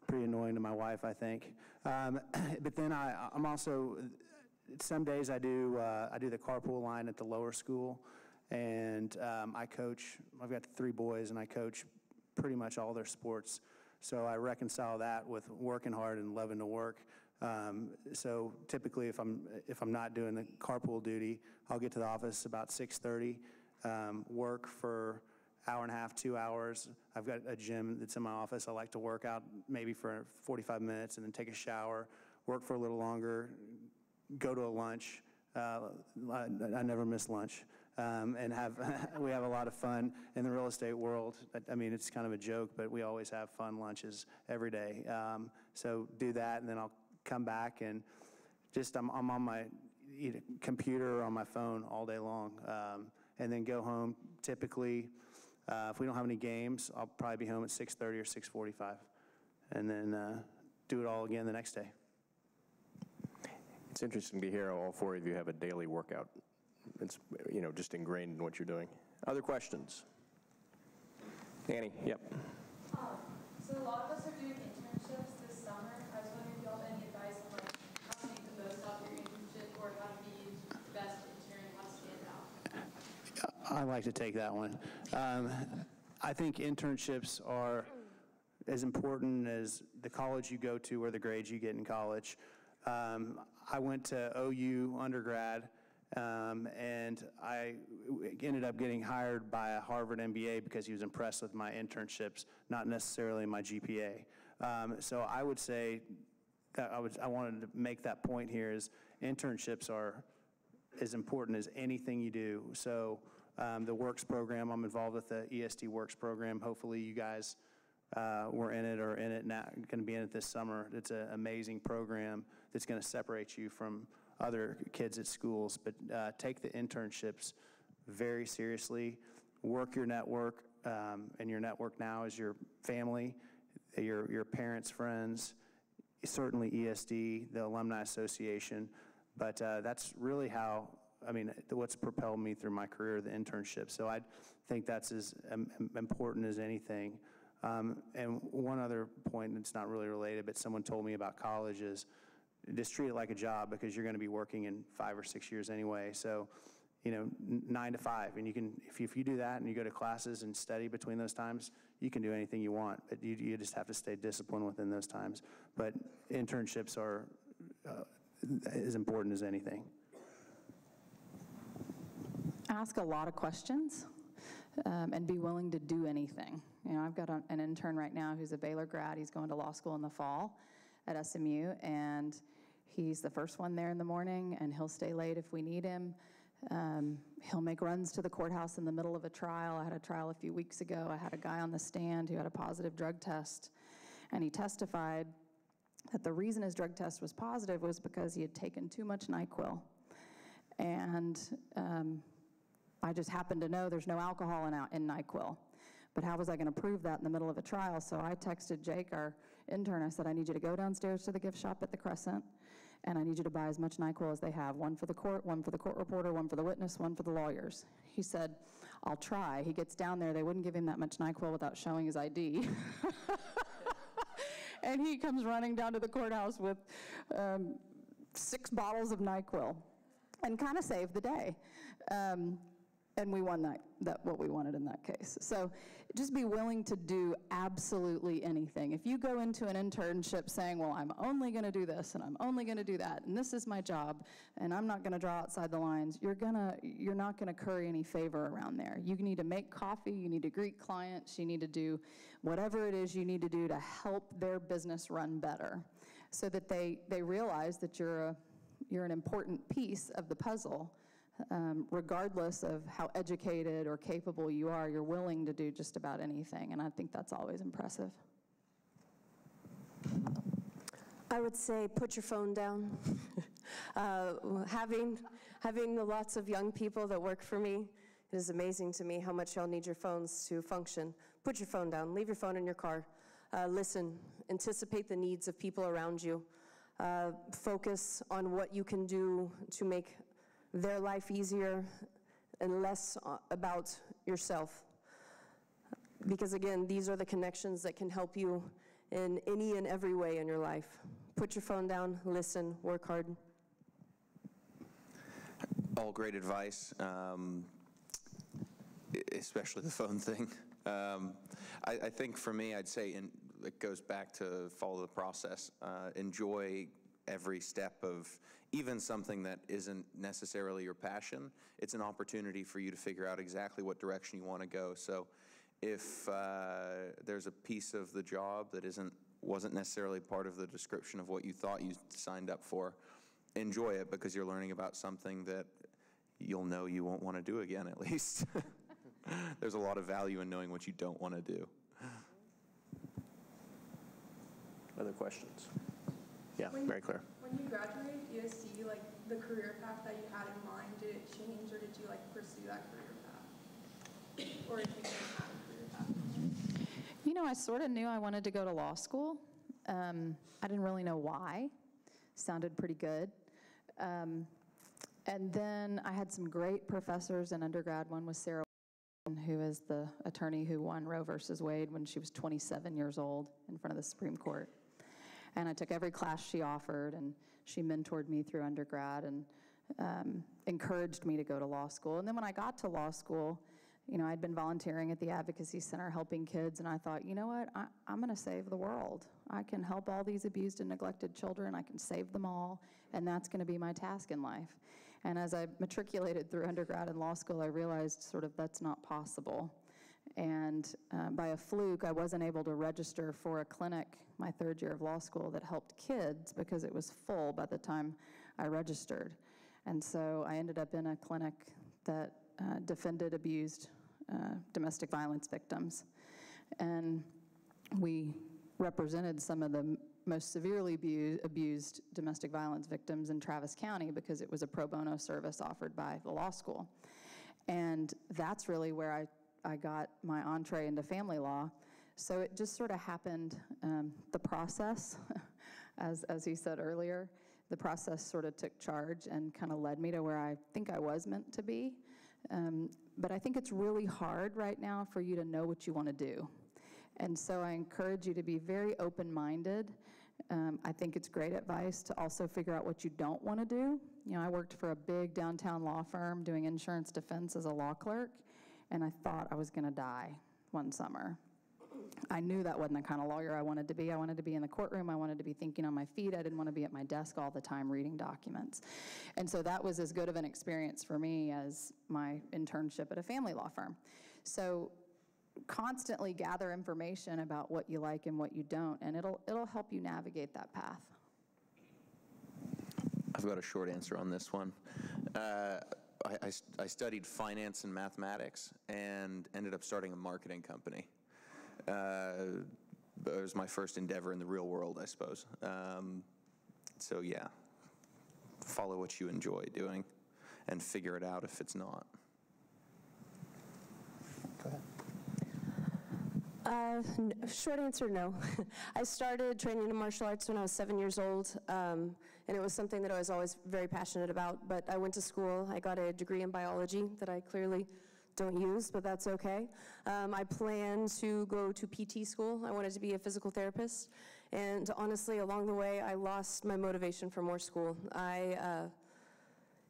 Pretty annoying to my wife, I think. But then I'm also, some days I do the carpool line at the lower school, and I coach. I've got 3 boys, and I coach pretty much all their sports. So I reconcile that with working hard and loving to work. So typically, if I'm not doing the carpool duty, I'll get to the office about 6:30, work for hour and a half, 2 hours. I've got a gym that's in my office. I like to work out maybe for 45 minutes and then take a shower, work for a little longer, go to a lunch. I never miss lunch. And we have a lot of fun in the real estate world. I mean, it's kind of a joke, but we always have fun lunches every day. So do that, and then I'll come back and just I'm on my computer or on my phone all day long, and then go home. Typically, if we don't have any games, I'll probably be home at 6:30 or 6:45, and then do it all again the next day. It's interesting to hear all 4 of you have a daily workout. It's, just ingrained in what you're doing. Other questions? Annie, yep. So a lot of us are doing internships this summer. I was wondering if y'all have any advice on how to make the most out of your internship, or how to be the best intern, how to stand out. I like to take that one. I think internships are as important as the college you go to or the grades you get in college. I went to OU undergrad, and I ended up getting hired by a Harvard MBA because he was impressed with my internships, not necessarily my GPA. So I would say that I wanted to make that point here is internships are as important as anything you do. So the Works program, I'm involved with the ESD Works program. Hopefully you guys were in it or in it now, going to be in it this summer. It's an amazing program that's going to separate you from other kids at schools. But take the internships very seriously. Work your network, and your network now is your family. your parents' friends, certainly ESD, the Alumni Association, but that's really how, what's propelled me through my career, the internship. So I think that's as important as anything. And one other point that's not really related, but someone told me about college is just treat it like a job, because you're going to be working in 5 or 6 years anyway. So, 9 to 5, and you can, if you do that and you go to classes and study between those times, you can do anything you want, but you just have to stay disciplined within those times. But internships are as important as anything. Ask a lot of questions and be willing to do anything. I've got an intern right now who's a Baylor grad. He's going to law school in the fall at SMU, and he's the first one there in the morning, and he'll stay late if we need him. He'll make runs to the courthouse in the middle of a trial. I had a trial a few weeks ago. I had a guy on the stand who had a positive drug test, and he testified that the reason his drug test was positive was because he had taken too much NyQuil. And I just happened to know there's no alcohol in NyQuil. But how was I going to prove that in the middle of a trial? So I texted Jake, our intern. I said, I need you to go downstairs to the gift shop at the Crescent, and I need you to buy as much NyQuil as they have. One for the court, one for the court reporter, one for the witness, one for the lawyers. He said, I'll try. He gets down there. They wouldn't give him that much NyQuil without showing his ID. And he comes running down to the courthouse with 6 bottles of NyQuil and kind of saved the day. And we won that what we wanted in that case. So just be willing to do absolutely anything. If you go into an internship saying, well, I'm only going to do this and I'm only going to do that, and this is my job, and I'm not going to draw outside the lines, you're not going to curry any favor around there. You need to make coffee, you need to greet clients, you need to do whatever it is you need to do to help their business run better, so that they realize that you're an important piece of the puzzle. Regardless of how educated or capable you are, you're willing to do just about anything, and I think that's always impressive. I would say put your phone down. Having lots of young people that work for me, it is amazing to me how much y'all need your phones to function. Put your phone down. Leave your phone in your car. Listen. Anticipate the needs of people around you. Focus on what you can do to make their life easier and less about yourself. Because again, these are the connections that can help you in any and every way in your life. Put your phone down, listen, work hard. All great advice, especially the phone thing. I think for me, I'd say it goes back to follow the process. Enjoy every step of even something that isn't necessarily your passion. It's an opportunity for you to figure out exactly what direction you want to go. So if there's a piece of the job that wasn't necessarily part of the description of what you thought you signed up for, enjoy it, because you're learning about something that you'll know you won't want to do again, at least. There's a lot of value in knowing what you don't want to do. Other questions? Yeah, very clear. When you graduated ESD, like the career path that you had in mind, did it change, or did you like pursue that career path? Or did you have a career path? I sort of knew I wanted to go to law school. I didn't really know why. Sounded pretty good. And then I had some great professors in undergrad. One was Sarah, who is the attorney who won Roe versus Wade when she was 27 years old in front of the Supreme Court. And I took every class she offered, and she mentored me through undergrad and encouraged me to go to law school. And then when I got to law school, I'd been volunteering at the Advocacy Center helping kids, and I thought, you know what, I'm going to save the world. I can help all these abused and neglected children. I can save them all, and that's going to be my task in life. And as I matriculated through undergrad and law school, I realized sort of that's not possible. And by a fluke, I wasn't able to register for a clinic my third year of law school that helped kids because it was full by the time I registered. And so I ended up in a clinic that defended abused domestic violence victims. And we represented some of the most severely abused domestic violence victims in Travis County because it was a pro bono service offered by the law school. And that's really where I got my entree into family law. So it just sort of happened, the process, as he said earlier, the process sort of took charge and kind of led me to where I think I was meant to be. But I think it's really hard right now for you to know what you want to do. And so I encourage you to be very open-minded. I think it's great advice to also figure out what you don't want to do. You know, I worked for a big downtown law firm doing insurance defense as a law clerk, and I thought I was going to die one summer. I knew that wasn't the kind of lawyer I wanted to be. I wanted to be in the courtroom. I wanted to be thinking on my feet. I didn't want to be at my desk all the time reading documents. And so that was as good of an experience for me as my internship at a family law firm. So constantly gather information about what you like and what you don't, and it'll help you navigate that path. I've got a short answer on this one. I studied finance and mathematics and ended up starting a marketing company. It was my first endeavor in the real world, I suppose. So yeah, follow what you enjoy doing and figure it out if it's not. Go ahead. Short answer, no. I started training in martial arts when I was 7 years old, and it was something that I was always very passionate about. But I went to school. I got a degree in biology that I clearly don't use, but that's okay. I plan to go to PT school. I wanted to be a physical therapist. And honestly, along the way, I lost my motivation for more school. I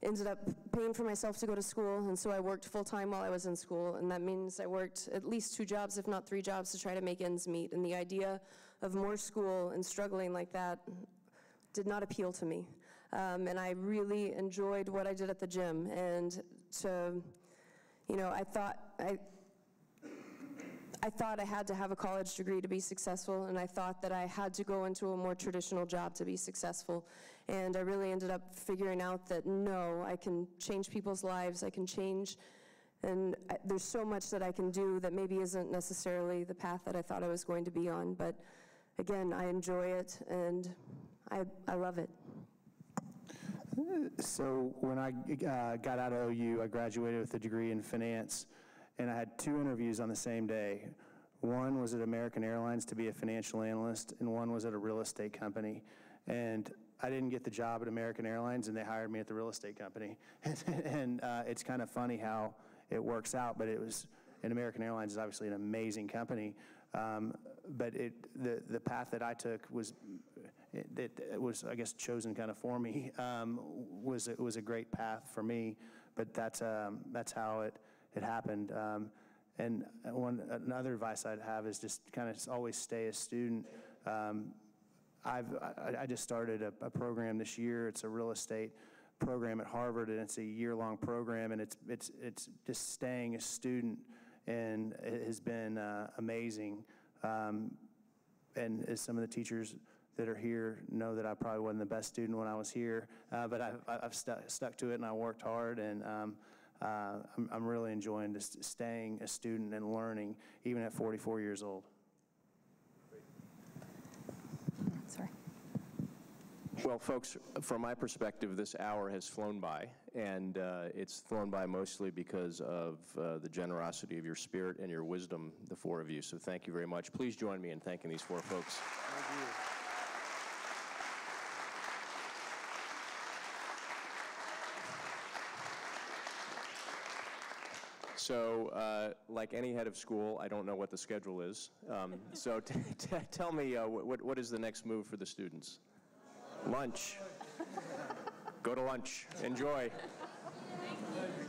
ended up paying for myself to go to school, and so I worked full-time while I was in school, and that means I worked at least 2 jobs, if not 3 jobs, to try to make ends meet. And the idea of more school and struggling like that did not appeal to me. And I really enjoyed what I did at the gym, and I thought I had to have a college degree to be successful, and I thought that I had to go into a more traditional job to be successful. And I really ended up figuring out that no, I can change people's lives, I can change, and there's so much that I can do that maybe isn't necessarily the path that I thought I was going to be on. But again, I enjoy it, and I love it. So when I got out of OU, I graduated with a degree in finance, and I had 2 interviews on the same day. One was at American Airlines to be a financial analyst, and one was at a real estate company. And I didn't get the job at American Airlines, and they hired me at the real estate company. And it's kind of funny how it works out, but and American Airlines is obviously an amazing company. But the path that I took was, it was, I guess, chosen kind of for me. It was a great path for me, but that's how it happened. And another advice I'd have is just kind of always stay a student. I just started a program this year. It's a real estate program at Harvard, and it's a year-long program, and it's just staying a student, and it has been amazing. And as some of the teachers that are here know, that I probably wasn't the best student when I was here, but I've stuck to it, and I worked hard, and I'm really enjoying just staying a student and learning, even at 44 years old. Sorry. Well, folks, from my perspective, this hour has flown by, and it's flown by mostly because of the generosity of your spirit and your wisdom, the 4 of you. So thank you very much. Please join me in thanking these 4 folks. Thank you. So, like any head of school, I don't know what the schedule is. So tell me, what is the next move for the students? Lunch. Go to lunch. Enjoy. Thank you.